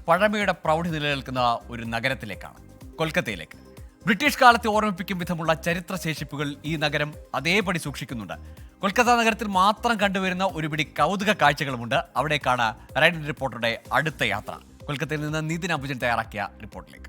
പഴമയുടെ പ്രൗഢി നിലനിൽക്കുന്ന ഒരു നഗരത്തിലേക്കാണ്, കൊൽക്കത്തയിലേക്ക്. ബ്രിട്ടീഷ് കാലത്തെ ഓർമ്മിപ്പിക്കും വിധമുള്ള ചരിത്ര ശേഷിപ്പുകൾ ഈ നഗരം അതേപടി സൂക്ഷിക്കുന്നുണ്ട്. കൊൽക്കത്ത നഗരത്തിൽ മാത്രം കണ്ടുവരുന്ന ഒരുപിടി കൗതുക കാഴ്ചകളുമുണ്ട്. അവിടേക്കാണ് റൈഡർ റിപ്പോർട്ടറുടെ അടുത്ത യാത്ര. കൊൽക്കത്തയിൽ നിന്ന് നിതിൻ അംബുജൻ തയ്യാറാക്കിയ റിപ്പോർട്ടിലേക്ക്.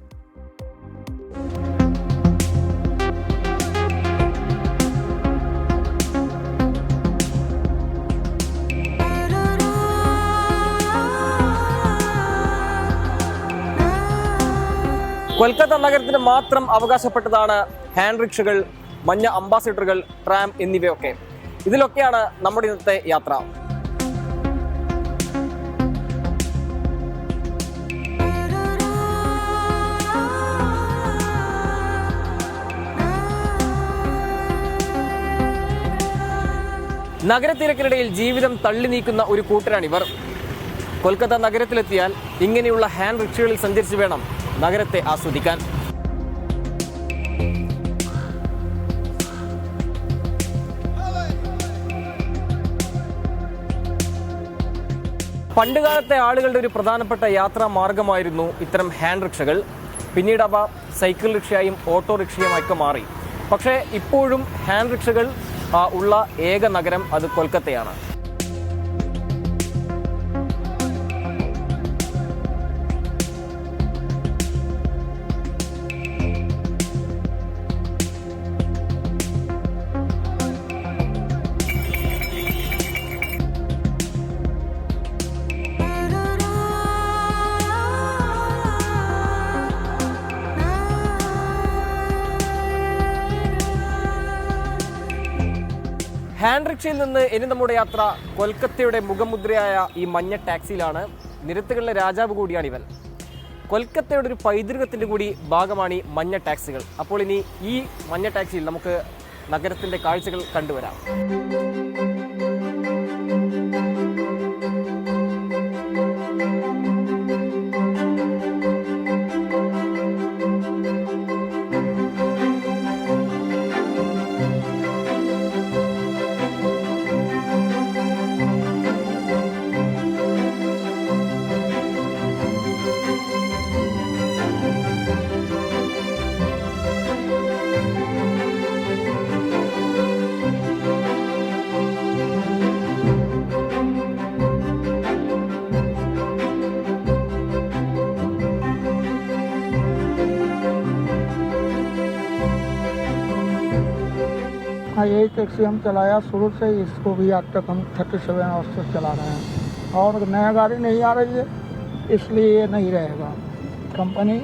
കൊൽക്കത്ത നഗരത്തിന് മാത്രം അവകാശപ്പെട്ടതാണ് ഹാൻഡ് റിക്ഷകൾ, മഞ്ഞ അംബാസിഡറുകൾ, ട്രാം എന്നിവയൊക്കെ. ഇതിലൊക്കെയാണ് നമ്മുടെ ഇന്നത്തെ യാത്ര. നഗരത്തിരക്കിനിടയിൽ ജീവിതം തള്ളി നീക്കുന്ന ഒരു കൂട്ടരാണിവർ. കൊൽക്കത്ത നഗരത്തിലെത്തിയാൽ ഇങ്ങനെയുള്ള ഹാൻഡ് റിക്ഷകളിൽ സഞ്ചരിച്ച് വേണം നഗരത്തെ ആസ്വദിക്കാൻ. പണ്ടുകാലത്തെ ആളുകളുടെ ഒരു പ്രധാനപ്പെട്ട യാത്രാ മാർഗമായിരുന്നു ഇത്തരം ഹാൻഡ് റിക്ഷകൾ. പിന്നീട് അവ സൈക്കിൾ റിക്ഷയായും ഓട്ടോറിക്ഷയുമൊക്കെ മാറി. പക്ഷേ ഇപ്പോഴും ഹാൻഡ് റിക്ഷകൾ ഉള്ള ഏക നഗരം അത് കൊൽക്കത്തയാണ്. ഹാൻഡ് റിക്ഷയിൽ നിന്ന് ഇനി നമ്മുടെ യാത്ര കൊൽക്കത്തയുടെ മുഖമുദ്രയായ ഈ മഞ്ഞ ടാക്സിയിലാണ്. നിരത്തുകളിലെ രാജാവ് കൂടിയാണ് ഇവൻ. കൊൽക്കത്തയുടെ ഒരു പൈതൃകത്തിൻ്റെ കൂടി ഭാഗമാണ് ഈ മഞ്ഞ ടാക്സികൾ. അപ്പോൾ ഇനി ഈ മഞ്ഞ ടാക്സിയിൽ നമുക്ക് നഗരത്തിൻ്റെ കാഴ്ചകൾ കണ്ടുവരാം. हाँ, यही टैक्सी हम चलाया शुरू से, इसको भी आज तक हम 37 आवर्स से चला रहे हैं और नया गाड़ी नहीं आ रही है, इसलिए ये नहीं रहेगा. कंपनी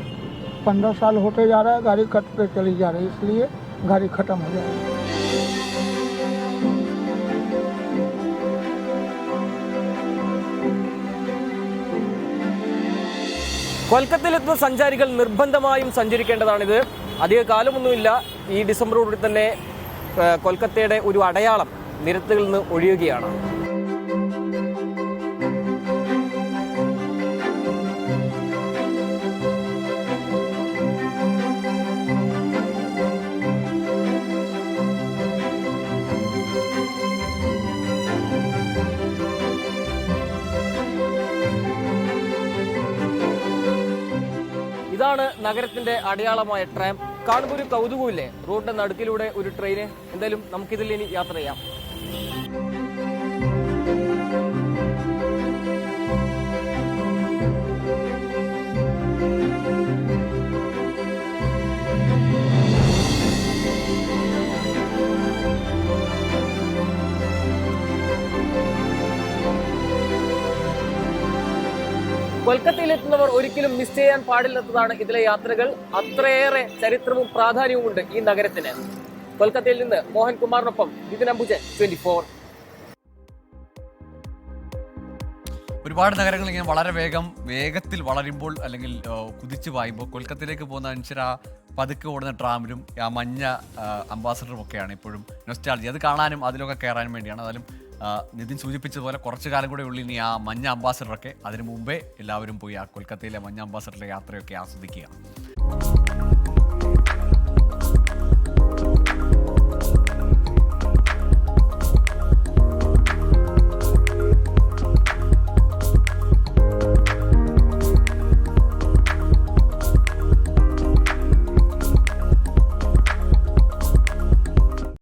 15 साल होते जा रहा है, गाड़ी कटते चली जा रही है, इसलिए गाड़ी ख़त्म हो जाएगी. കൊൽക്കത്തയിലെത്തുന്ന സഞ്ചാരികൾ നിർബന്ധമായും സഞ്ചരിക്കേണ്ടതാണിത്. അധിക കാലമൊന്നുമില്ല, ഈ ഡിസംബറോടുകൂടി തന്നെ കൊൽക്കത്തയുടെ ഒരു അടയാളം നിരത്തുകളിൽ നിന്ന് ഒഴിയുകയാണ്. ഇതാണ് നഗരത്തിന്റെ അടയാളമായ ട്രാം. കാണുമ്പോൾ ഒരു കൗതുകമില്ലേ? റോഡിന്റെ നടുക്കിലൂടെ ഒരു ട്രെയിന്. എന്തായാലും നമുക്കിതിൽ ഇനി യാത്ര ചെയ്യാം. കൊൽക്കത്തയിലെത്തുന്നവർ ഒരിക്കലും മിസ് ചെയ്യാൻ പാടില്ലാത്തതാണ് ഇതിലെ യാത്രകൾ. അത്രയേറെ ചരിത്രവും പ്രാധാന്യവും ഉണ്ട് ഈ നഗരത്തിന്. കൊൽക്കത്തയിൽ നിന്ന് മോഹൻ കുമാറിനൊപ്പം നിതിൻ അംബുജൻ, 24. ഒരുപാട് നഗരങ്ങൾ ഇങ്ങനെ വളരെ വേഗത്തിൽ വളരുമ്പോൾ അല്ലെങ്കിൽ കുതിച്ചു പായുമ്പോൾ കൊൽക്കത്തയിലേക്ക് പോകുന്ന അനുസരിച്ച് ആ പതുക്കെ ഓടുന്ന ട്രാമിലും ആ മഞ്ഞ അംബാസഡറും ഒക്കെയാണ് ഇപ്പോഴും നൊസ്റ്റാൾജി. അത് കാണാനും അതിലൊക്കെ കയറാനും വേണ്ടിയാണ്. അതിലും നിതിൻ സൂചിപ്പിച്ചതുപോലെ കുറച്ചു കാലം കൂടെ ഉള്ളിൽ ഇനി ആ മഞ്ഞ അംബാസഡറൊക്കെ, അതിനു മുമ്പേ എല്ലാവരും പോയി ആ കൊൽക്കത്തയിലെ മഞ്ഞ അംബാസഡറിലെ യാത്രയൊക്കെ ആസ്വദിക്കുക.